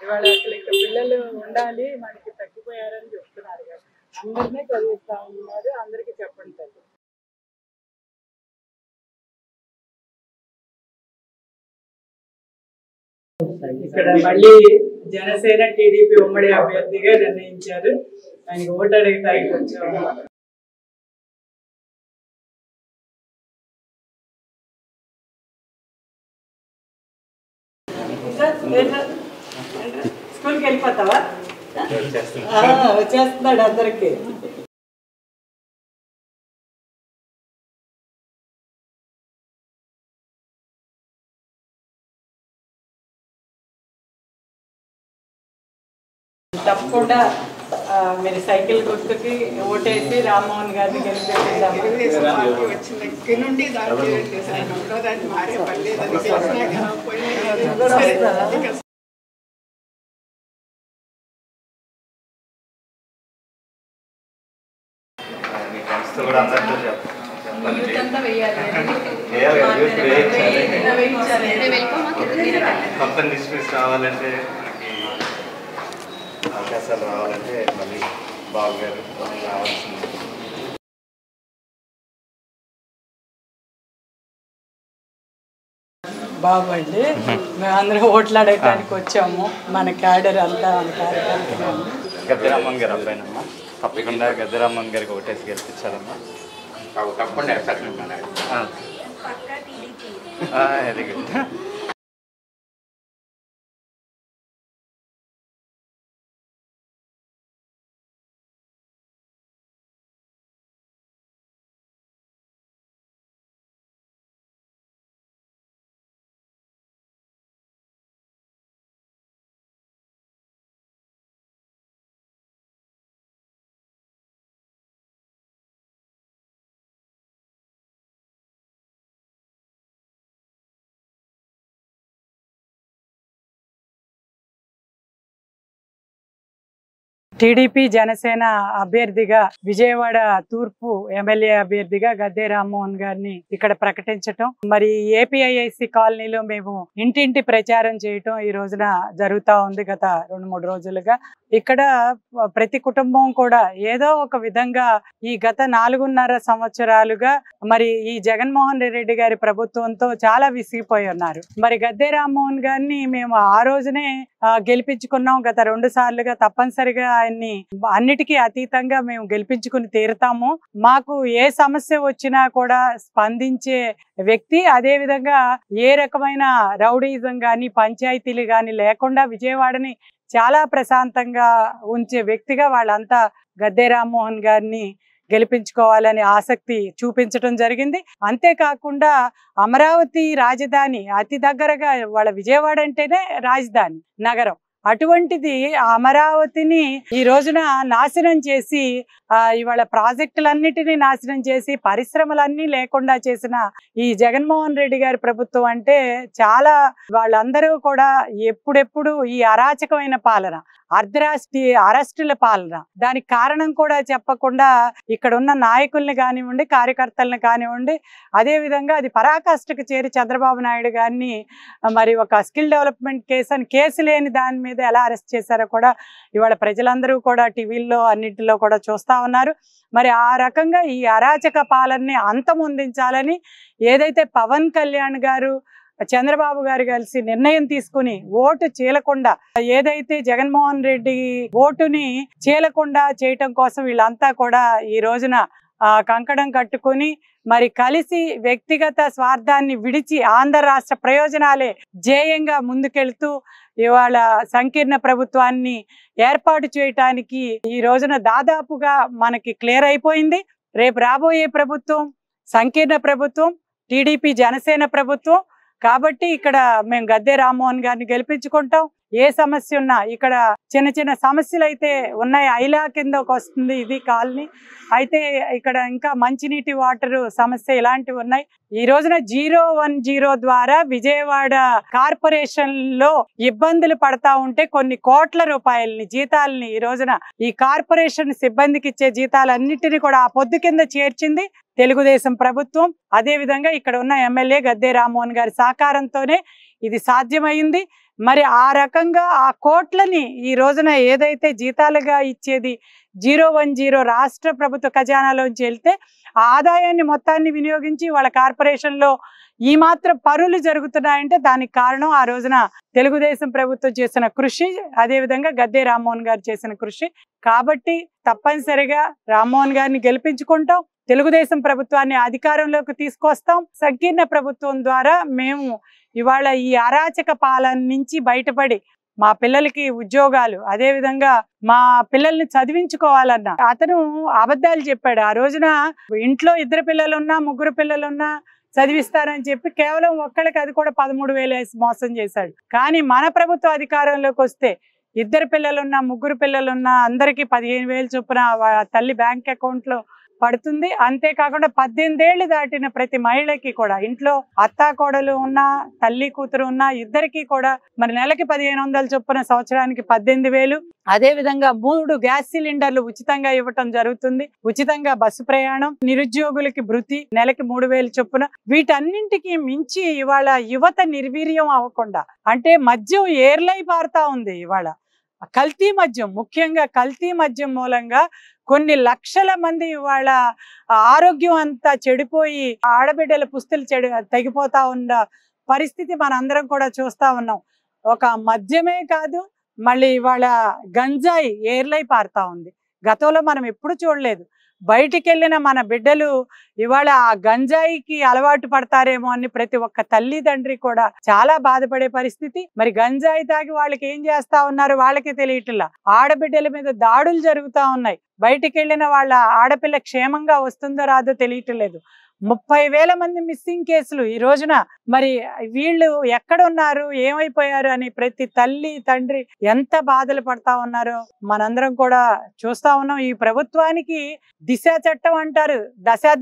ఇవాళ అసలు ఇక్కడ పిల్లలు ఉండాలి మనకి తగ్గిపోయారని చెప్తున్నారు కదా, అందరినీ చదివిస్తా ఉన్నారు. అందరికీ చెప్పండి తల్లి. ఇక్కడ మళ్ళీ జనసేన టీడీపీ ఉమ్మడి అభ్యర్థిగా నిర్ణయించారు. ఆయనకి ఓటు అడగడానికి వచ్చాము. స్కూల్కి వెళ్ళిపోతావా? వచ్చేస్తున్నాడు అందరికి. తప్పకుండా మీరు సైకిల్ గుర్తుకి ఓటేసి రామ్మోహన్ గారిని గెలిపించాము. రావాలంటే అవకాశాలు రావాలంటే మళ్ళీ బాబు గారు రావాల్సింది. బాబు అండి, మేమందరం ఓట్లు అడగడానికి వచ్చాము. మన క్యాడర్ అంతా గద్దెరామన్ గారు అబ్బాయినమ్మా, తప్పకుండా గద్దెరామన్ గారికి ఓటేసి గెలిపించాలమ్మా. తప్పకుండా వెరీ గుడ్. టీడీపీ జనసేన అభ్యర్థిగా విజయవాడ తూర్పు ఎమ్మెల్యే అభ్యర్థిగా గద్దె రామ్మోహన్ గారిని ఇక్కడ ప్రకటించటం, మరి ఏపీఐఐసి కాలనీలో మేము ఇంటింటి ప్రచారం చేయటం ఈ రోజున జరుగుతూ ఉంది. గత 2-3 రోజులుగా ఇక్కడ ప్రతి కుటుంబం కూడా ఏదో ఒక విధంగా ఈ గత 4.5 సంవత్సరాలుగా మరి ఈ జగన్మోహన్ రెడ్డి గారి ప్రభుత్వంతో చాలా విసిగిపోయి ఉన్నారు. మరి గద్దె రామ్మోహన్ గారిని మేము ఆ రోజునే గెలిపించుకున్నాం. గత 2 సార్లుగా తప్పనిసరిగా ఆయన్ని అన్నిటికీ అతీతంగా మేము గెలిపించుకుని తీరుతాము. మాకు ఏ సమస్య వచ్చినా కూడా స్పందించే వ్యక్తి, అదే విధంగా ఏ రకమైన రౌడీజం గాని పంచాయతీలు గాని లేకుండా విజయవాడని చాలా ప్రశాంతంగా ఉంచే వ్యక్తిగా వాళ్ళంతా గద్దె రామ్మోహన్ గారిని గెలిపించుకోవాలని ఆసక్తి చూపించడం జరిగింది. అంతేకాకుండా అమరావతి రాజధాని అతి దగ్గరగా వాళ్ళ విజయవాడ అంటేనే రాజధాని నగరం. అటువంటిది అమరావతిని ఈ రోజున నాశనం చేసి ఇవాళ ప్రాజెక్టులన్నిటినీ నాశనం చేసి పరిశ్రమలన్నీ లేకుండా చేసిన ఈ జగన్మోహన్ రెడ్డి గారి ప్రభుత్వం అంటే చాలా వాళ్ళందరూ కూడా ఎప్పుడెప్పుడు ఈ అరాచకమైన పాలన, అరెస్టుల పాలన, దానికి కారణం కూడా చెప్పకుండా ఇక్కడ ఉన్న నాయకుల్ని కానివ్వండి, కార్యకర్తలను కానివ్వండి, అదే విధంగా అది పరాకాష్ఠకు చేరి చంద్రబాబు నాయుడు గారిని మరి ఒక స్కిల్ డెవలప్మెంట్ కేసు అని కేసు లేని దాని మీద ఎలా అరెస్ట్ చేశారో కూడా ఇవాళ ప్రజలందరూ కూడా టీవీల్లో అన్నింటిలో కూడా చూస్తా ఉన్నారు. మరి ఆ రకంగా ఈ అరాచక పాలనని అంతమొందించాలని ఏదైతే పవన్ కళ్యాణ్ గారు చంద్రబాబు గారు కలిసి నిర్ణయం తీసుకుని ఓటు చీలకుండా, ఏదైతే జగన్మోహన్ రెడ్డి ఓటుని చీలకుండా చేయటం కోసం వీళ్ళంతా కూడా ఈ రోజున కంకణం కట్టుకుని మరి కలిసి వ్యక్తిగత స్వార్థాన్ని విడిచి ఆంధ్ర రాష్ట్ర ప్రయోజనాలే ధ్యేయంగా ముందుకెళ్తూ ఇవాళ సంకీర్ణ ప్రభుత్వాన్ని ఏర్పాటు చేయటానికి ఈ రోజున దాదాపుగా మనకి క్లియర్ అయిపోయింది. రేపు రాబోయే ప్రభుత్వం సంకీర్ణ ప్రభుత్వం, టీడీపీ జనసేన ప్రభుత్వం. కాబట్టి ఇక్కడ మేము గద్దె రామ్మోహన్ గారిని గెలిపించుకుంటాం. ఏ సమస్య ఉన్నా ఇక్కడ చిన్న చిన్న సమస్యలు అయితే ఉన్నాయి. ఐలా కిందకు వస్తుంది ఇది కాలనీ, అయితే ఇక్కడ ఇంకా మంచినీటి వాటర్ సమస్య ఇలాంటివి ఉన్నాయి. ఈ రోజున 010 ద్వారా విజయవాడ కార్పొరేషన్ లో ఇబ్బందులు పడతా ఉంటే కొన్ని కోట్ల రూపాయలని జీతాలని ఈ రోజున ఈ కార్పొరేషన్ సిబ్బందికి ఇచ్చే జీతాలన్నిటిని కూడా ఆ పొద్దు కింద చేర్చింది తెలుగుదేశం ప్రభుత్వం. అదే విధంగా ఇక్కడ ఉన్న ఎమ్మెల్యే గద్దె రామ్మోహన్ గారి సహకారంతోనే ఇది సాధ్యమైంది. మరి ఆ రకంగా ఆ కోట్లని ఈ రోజున ఏదైతే జీతాలుగా ఇచ్చేది 010 రాష్ట్ర ప్రభుత్వ ఖజానాలోంచి వెళ్తే ఆ ఆదాయాన్ని మొత్తాన్ని వినియోగించి వాళ్ళ కార్పొరేషన్లో ఈ మాత్రం పనులు జరుగుతున్నాయంటే దానికి కారణం ఆ రోజున తెలుగుదేశం ప్రభుత్వం చేసిన కృషి, అదేవిధంగా గద్దె రామ్మోహన్ గారు చేసిన కృషి. కాబట్టి తప్పనిసరిగా రామ్మోహన్ గారిని గెలిపించుకుంటాం, తెలుగుదేశం ప్రభుత్వాన్ని అధికారంలోకి తీసుకొస్తాం. సంకీర్ణ ప్రభుత్వం ద్వారా మేము ఇవాళ ఈ అరాచక పాలన నుంచి బయటపడి మా పిల్లలకి ఉద్యోగాలు, అదే విధంగా మా పిల్లల్ని చదివించుకోవాలన్నా అతను అబద్ధాలు చెప్పాడు. ఆ రోజున ఇంట్లో 2 పిల్లలున్నా 3 పిల్లలున్నా చదివిస్తారని చెప్పి కేవలం ఒక్కళ్ళకి అది కూడా 13,000 వేసి మోసం చేశాడు. కానీ మన ప్రభుత్వ అధికారంలోకి వస్తే 2 పిల్లలున్నా 3 పిల్లలున్నా అందరికీ 15,000 చొప్పున తల్లి బ్యాంక్ అకౌంట్లో పడుతుంది. అంతేకాకుండా 18 ఏళ్ళు దాటిన ప్రతి మహిళకి కూడా ఇంట్లో అత్తా కోడలు ఉన్నా తల్లి కూతురు ఉన్నా ఇద్దరికి కూడా మరి నెలకి 1,500 చొప్పున సంవత్సరానికి 18,000. అదే విధంగా 3 గ్యాస్ సిలిండర్లు ఉచితంగా ఇవ్వటం జరుగుతుంది. ఉచితంగా బస్సు ప్రయాణం, నిరుద్యోగులకి భృతి నెలకి 3,000 చొప్పున. వీటన్నింటికి మించి ఇవాళ యువత నిర్వీర్యం అవ్వకుండా, అంటే మద్యం ఏర్లై పారుతా ఉంది. ఇవాళ కల్తీ మద్యం, ముఖ్యంగా కల్తీ మద్యం మూలంగా కొన్ని లక్షల మంది ఇవాళ ఆరోగ్యం అంతా చెడిపోయి ఆడబిడ్డల పుస్తులు తెగిపోతా ఉన్న పరిస్థితి మనందరం కూడా చూస్తా ఉన్నాం. ఒక మద్యమే కాదు, మళ్ళీ ఇవాళ గంజాయి ఏర్లై పారుతా ఉంది. గతంలో మనం ఎప్పుడు చూడలేదు. బయటికి వెళ్ళిన మన బిడ్డలు ఇవాళ ఆ గంజాయికి అలవాటు పడతారేమో అని ప్రతి ఒక్క తల్లిదండ్రి కూడా చాలా బాధపడే పరిస్థితి. మరి గంజాయి తాగి వాళ్ళకి ఏం చేస్తా ఉన్నారు వాళ్ళకి తెలియట్లా. ఆడబిడ్డల మీద దాడులు జరుగుతా ఉన్నాయి. బయటికి వెళ్ళిన వాళ్ళ ఆడపిల్ల క్షేమంగా వస్తుందో రాదో తెలియట్లేదు. 30,000 మంది మిస్సింగ్ కేసులు ఈ రోజున. మరి వీళ్ళు ఎక్కడున్నారు, ఏమైపోయారు అని ప్రతి తల్లి తండ్రి ఎంత బాధలు పడతా ఉన్నారో మనందరం కూడా చూస్తా ఉన్నాం. ఈ ప్రభుత్వానికి దిశ చట్టం అంటారు,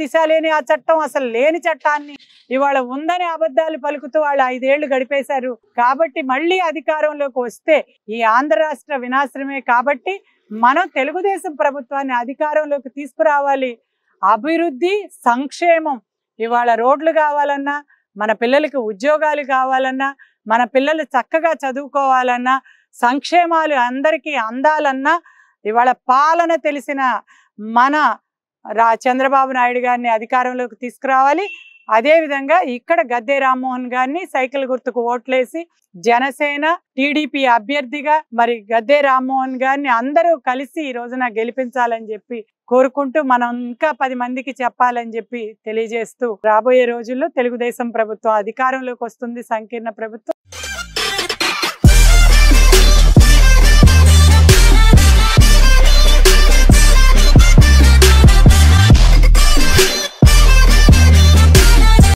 దిశ లేని ఆ చట్టం, అసలు లేని చట్టాన్ని ఇవాళ ఉందని అబద్ధాలు పలుకుతూ వాళ్ళు 5 ఏళ్లు గడిపేశారు. కాబట్టి మళ్ళీ అధికారంలోకి వస్తే ఈ ఆంధ్ర రాష్ట్ర వినాశనమే. కాబట్టి మనం తెలుగుదేశం ప్రభుత్వాన్ని అధికారంలోకి తీసుకురావాలి. అభివృద్ధి, సంక్షేమం, ఇవాళ రోడ్లు కావాలన్నా, మన పిల్లలకి ఉద్యోగాలు కావాలన్నా, మన పిల్లలు చక్కగా చదువుకోవాలన్నా, సంక్షేమాలు అందరికీ అందాలన్నా ఇవాళ పాలన తెలిసిన మన చంద్రబాబు నాయుడు గారిని అధికారంలోకి తీసుకురావాలి. అదేవిధంగా ఇక్కడ గద్దె రామ్మోహన్ గారిని సైకిల్ గుర్తుకు ఓట్లేసి జనసేన టీడీపీ అభ్యర్థిగా మరి గద్దె రామ్మోహన్ గారిని అందరూ కలిసి ఈ రోజున గెలిపించాలని చెప్పి కోరుకుంటూ మనం ఇంకా 10 మందికి చెప్పాలని చెప్పి తెలియజేస్తూ రాబోయే రోజుల్లో తెలుగుదేశం ప్రభుత్వం అధికారంలోకి వస్తుంది, సంకీర్ణ ప్రభుత్వం.